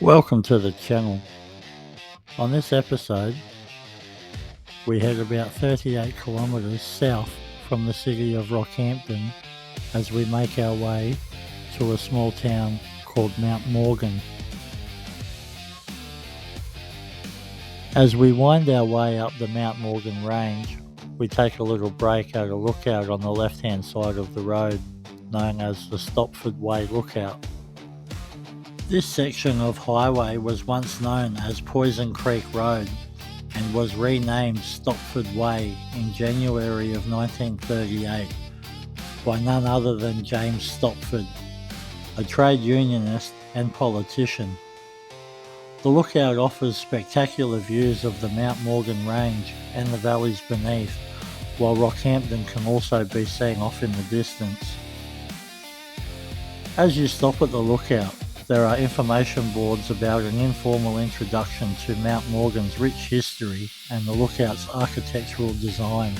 Welcome to the channel. On this episode, we head about 38 kilometres south from the city of Rockhampton as we make our way to a small town called Mount Morgan. As we wind our way up the Mount Morgan range, we take a little break at a lookout on the left-hand side of the road, known as the Stopford Way lookout. This section of highway was once known as Poison Creek Road and was renamed Stopford Way in January of 1938 by none other than James Stopford, a trade unionist and politician. The lookout offers spectacular views of the Mount Morgan Range and the valleys beneath, while Rockhampton can also be seen off in the distance. As you stop at the lookout, there are information boards about an informal introduction to Mount Morgan's rich history and the lookout's architectural design,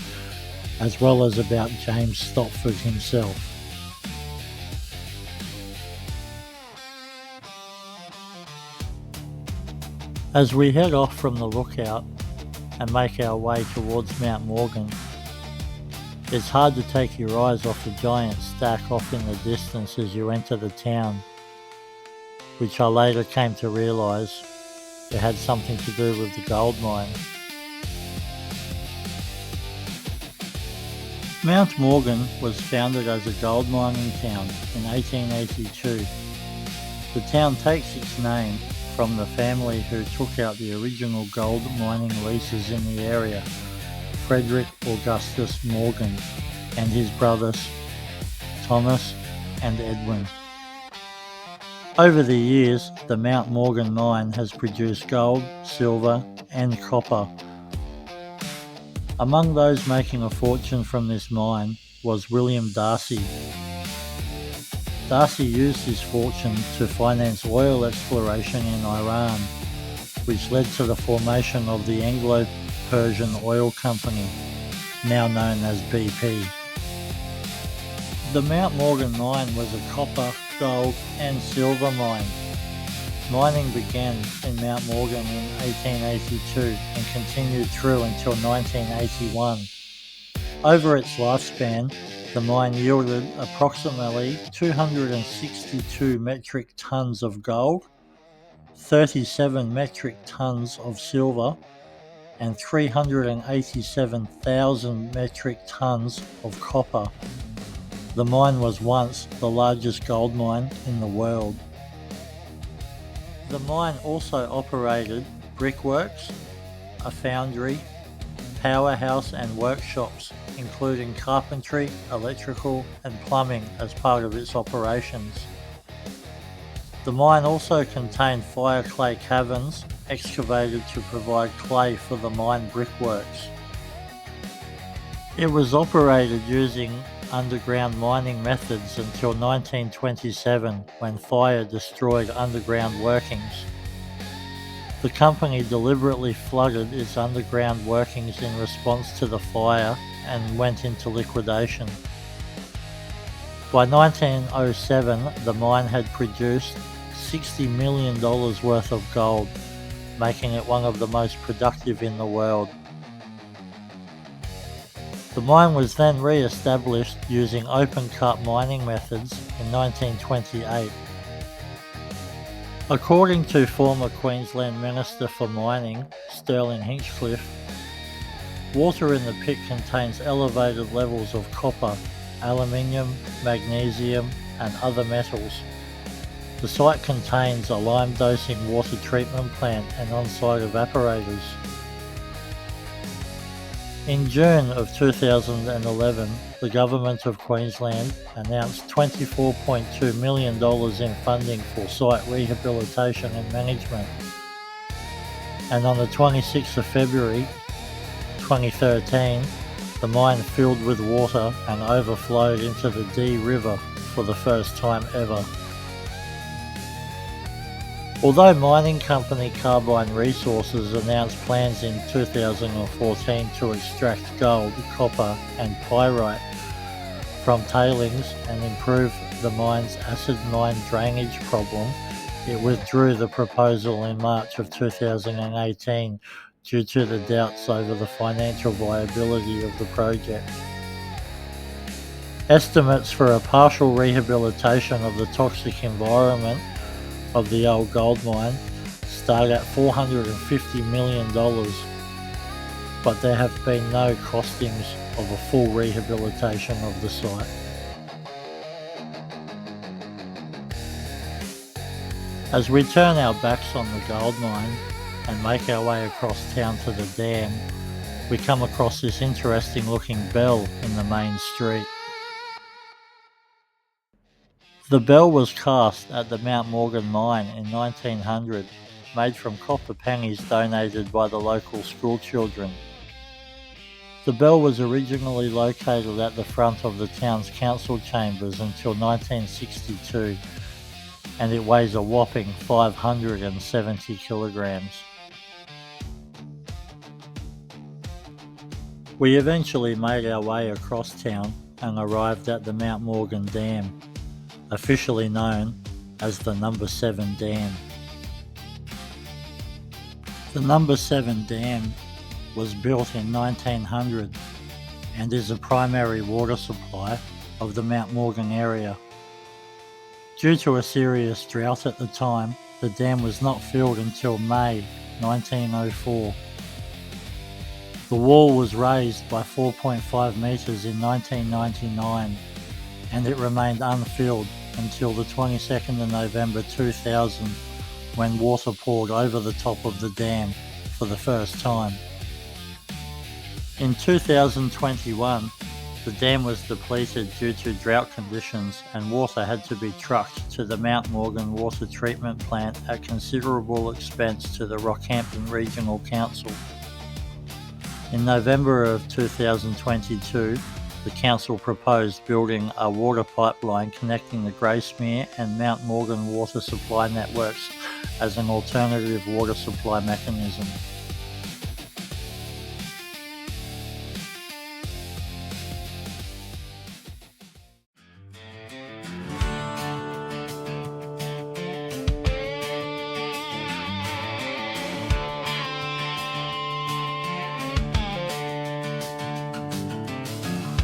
as well as about James Stopford himself. As we head off from the lookout and make our way towards Mount Morgan, it's hard to take your eyes off the giant stack off in the distance as you enter the town, which I later came to realise it had something to do with the gold mine. Mount Morgan was founded as a gold mining town in 1882. The town takes its name from the family who took out the original gold mining leases in the area, Frederick Augustus Morgan and his brothers Thomas and Edwin. Over the years, the Mount Morgan mine has produced gold, silver and copper. Among those making a fortune from this mine was William Darcy. Darcy used his fortune to finance oil exploration in Iran, which led to the formation of the Anglo-Persian Oil Company, now known as BP. The Mount Morgan mine was a copper, gold and silver mine. Mining began in Mount Morgan in 1882 and continued through until 1981. Over its lifespan, the mine yielded approximately 262 metric tonnes of gold, 37 metric tonnes of silver, and 387,000 metric tonnes of copper. The mine was once the largest gold mine in the world. The mine also operated brickworks, a foundry, powerhouse and workshops, including carpentry, electrical and plumbing as part of its operations. The mine also contained fire clay caverns excavated to provide clay for the mine brickworks. It was operated using underground mining methods until 1927, when fire destroyed underground workings. The company deliberately flooded its underground workings in response to the fire and went into liquidation. By 1907, the mine had produced $60 million worth of gold, making it one of the most productive in the world. The mine was then re-established using open-cut mining methods in 1928. According to former Queensland Minister for Mining, Sterling Hinchcliffe, water in the pit contains elevated levels of copper, aluminium, magnesium and other metals. The site contains a lime dosing water treatment plant and on-site evaporators. In June of 2011, the Government of Queensland announced $24.2 million in funding for site rehabilitation and management. And on the 26th of February 2013, the mine filled with water and overflowed into the Dee River for the first time ever. Although mining company Carbine Resources announced plans in 2014 to extract gold, copper and pyrite from tailings and improve the mine's acid mine drainage problem, it withdrew the proposal in March of 2018 due to the doubts over the financial viability of the project. Estimates for a partial rehabilitation of the toxic environment of the old gold mine start at $450 million, but there have been no costings of a full rehabilitation of the site. As we turn our backs on the gold mine and make our way across town to the dam, we come across this interesting looking bell in the main street. The bell was cast at the Mount Morgan mine in 1900, made from copper pennies donated by the local school children. The bell was originally located at the front of the town's council chambers until 1962, and it weighs a whopping 570 kilograms. We eventually made our way across town and arrived at the Mount Morgan Dam, officially known as the Number 7 Dam. The Number 7 Dam was built in 1900 and is a primary water supply of the Mount Morgan area. Due to a serious drought at the time, the dam was not filled until May 1904. The wall was raised by 4.5 metres in 1999, and it remained unfilled until the 22nd of November 2000, when water poured over the top of the dam for the first time. In 2021, the dam was depleted due to drought conditions, and water had to be trucked to the Mount Morgan Water Treatment Plant at considerable expense to the Rockhampton Regional Council. In November of 2022, the council proposed building a water pipeline connecting the Gracemere and Mount Morgan water supply networks as an alternative water supply mechanism.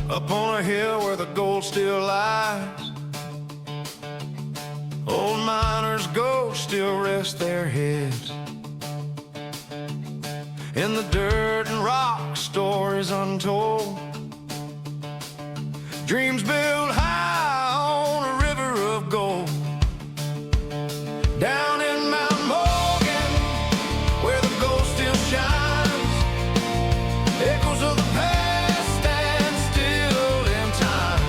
Up on a hill where the gold still lies, old miners' ghosts still rest their heads. In the dirt and rock, stories untold, dreams built high on a river of gold. Down in Mount Morgan, where the gold still shines, echoes of the past stand still in time.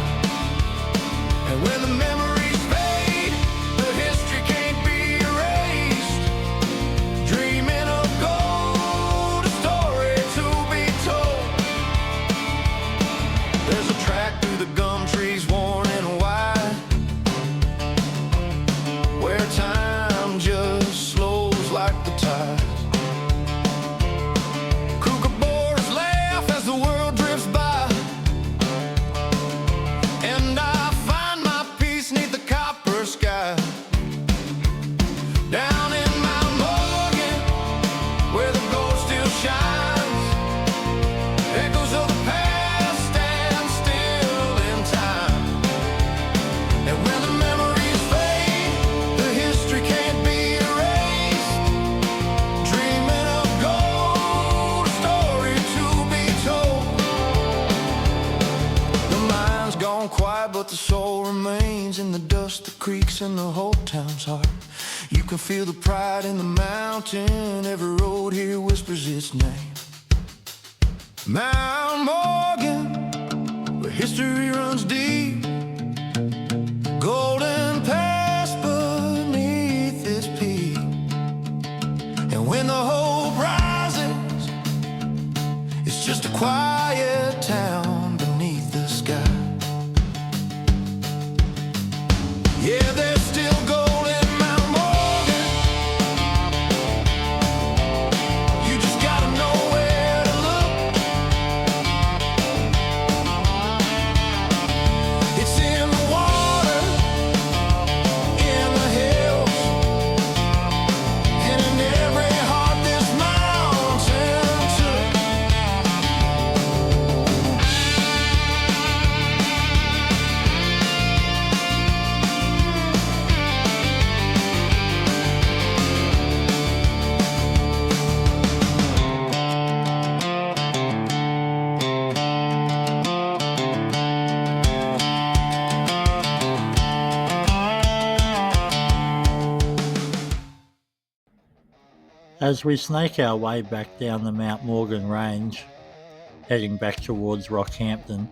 And when the memories fade, the history can't be erased. Dreaming of gold, a story to be told. There's a track through the gum trees worn and wide, where time just slows like the tide. Kookaburras laugh as the world drifts by, and I find my peace 'neath the copper sky. Down in Mount Morgan, where the gold still shines, echoes of the past stand still in time. And when the memories fade, the history can't be erased. Dreaming of gold, a story to be told. The mind's gone quiet, but the soul remains in the dust, the creeks, and the whole town's heart. You can feel the pride in the mountain, every road here whispers its name. Mount Morgan, where history runs deep, golden past beneath its peak. And when the hope rises, it's just a quiet town beneath the sky. Yeah, there's still gold in Mount Morgan. You just gotta know where to look. It's in the water, in the hills, As we snake our way back down the Mount Morgan Range, heading back towards Rockhampton,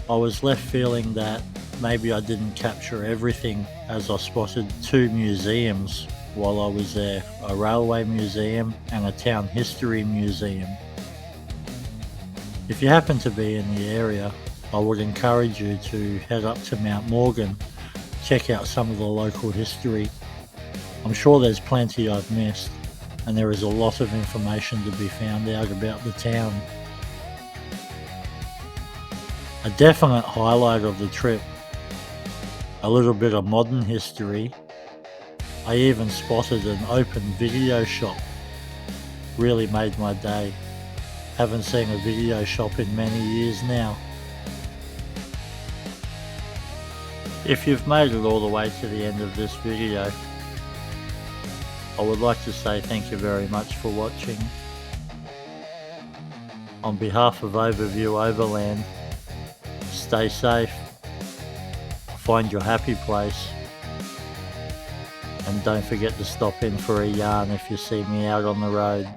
I was left feeling that maybe I didn't capture everything, as I spotted 2 museums while I was there, a railway museum and a town history museum. If you happen to be in the area, I would encourage you to head up to Mount Morgan, check out some of the local history. I'm sure there's plenty I've missed, and there is a lot of information to be found out about the town. A definite highlight of the trip, a little bit of modern history. I even spotted an open video shop. Really made my day. Haven't seen a video shop in many years now. If you've made it all the way to the end of this video, I would like to say thank you very much for watching. On behalf of Overview Overland, stay safe, find your happy place, and don't forget to stop in for a yarn if you see me out on the road.